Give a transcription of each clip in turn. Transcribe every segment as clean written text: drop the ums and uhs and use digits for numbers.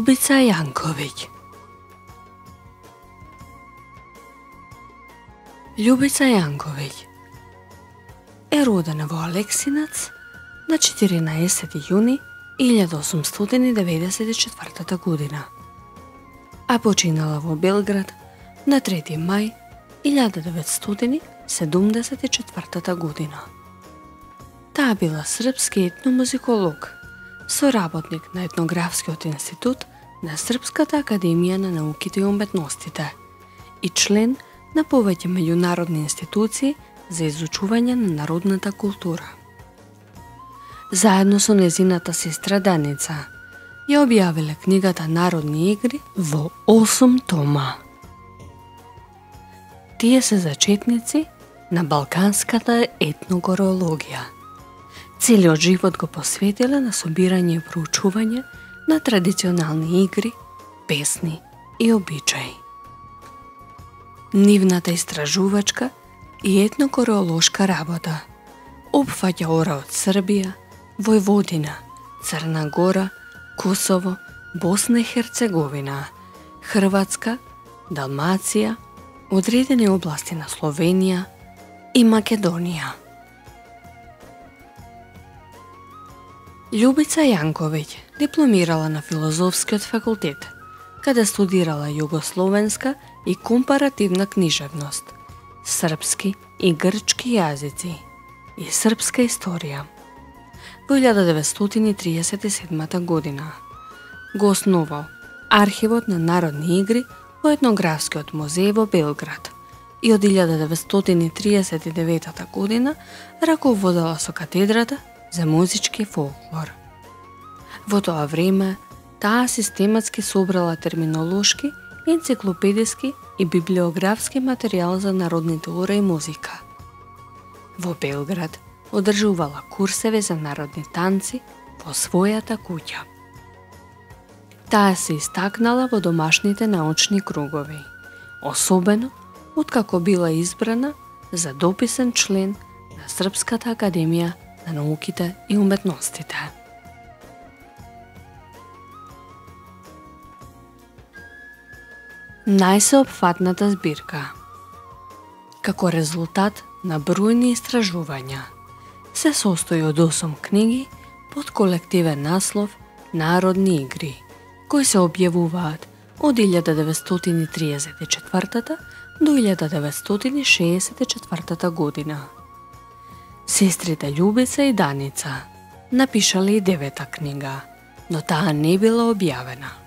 Ljubica Janković. Ljubica Janković je rodena v Aleksinac na 14. juni 1894. godina, a počinala v Belgrad na 3. maj 1974. godina. Ta bila srpski etnomuzikolog, soraботник на Етнографскиот институт на Српската академија на науките и уметностите и член на повеќе меѓународни институции за изучување на народната култура. Заедно со незината сестра Даница ја објавиле книгата Народни игри во 8 тома. Тие се зачетници на балканската етногорологија. Целиот живот го посветила на собирање и проучување на традиционални игри, песни и обичаи. Нивната истражувачка и етнокоролошка работа опфаќа ора од Србија, Војводина, Црна Гора, Косово, Босна и Херцеговина, Хрватска, Далмација, одредени области на Словенија и Македонија. Ljubica Janković дипломирала на Филозофскиот факултет, каде студирала југословенска и компаративна книжевност, српски и грчки јазици и српска историја. Во 1937 година го основал Архивот на народни игри во Етнографскиот музеј во Белград и од 1939 година раководела со катедрата за музички фолклор. Во тоа време, таа систематски собрала терминолошки, енциклопедиски и библиографски материјал за народните ора и музика. Во Белград одржувала курсеви за народни танци во својата куќа. Таа се истакнала во домашните научни кругови, особено откако била избрана за дописен член на Српската академија на науките и уметностите. Најсеопфатната збирка. Како резултат на бројни истражувања, се состои од 8 книги под колективен наслов Народни игри, кои се објавуваат од 1934 до 1964 година. Сестрите Љубица и Даница напишале и 9-та книга, но таа не била објавена.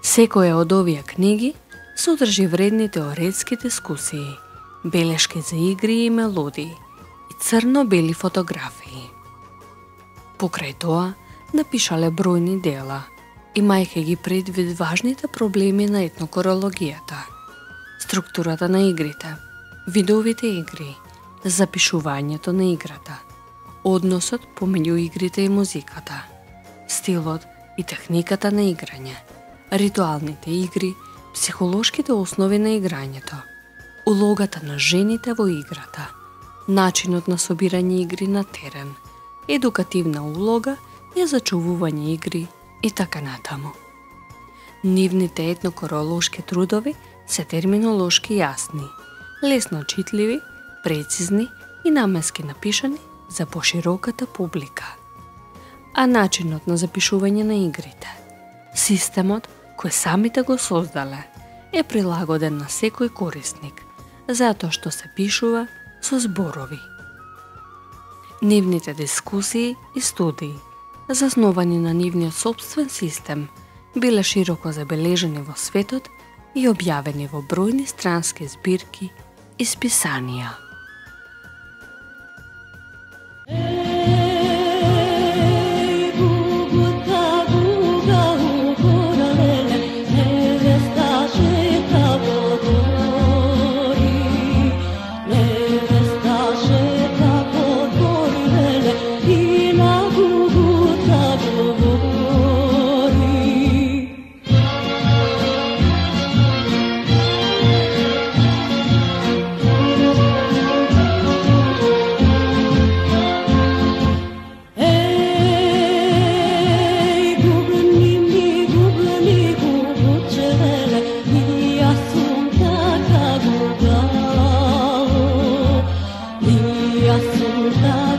Секоја од овие книги содржи вредни теоретски дискусии, белешки за игри и мелодии и црно-бели фотографии. Покрај тоа, напишале бројни дела, имајќи ги предвид важните проблеми на етнокорологијата, структурата на игрите, видовите игри, запишувањето на играта, односот помеѓу игрите и музиката, стилот и техниката на играње, ритуалните игри, психолошките основи на играњето, улогата на жените во играта, начинот на собирање игри на терен, едукативна улога и зачувување игри и така натаму. Нивните етнокоролошки трудови се терминолошки јасни, лесно читливи, прецизни и наменски напишани за пошироката публика. А начинот на запишување на игрите, системот кој самите го создале, е прилагоден на секој корисник, затоа што се пишува со зборови. Нивните дискусии и студии, засновани на нивниот сопствен систем, биле широко забележени во светот и објавени во бројни странски збирки и списанија. sutra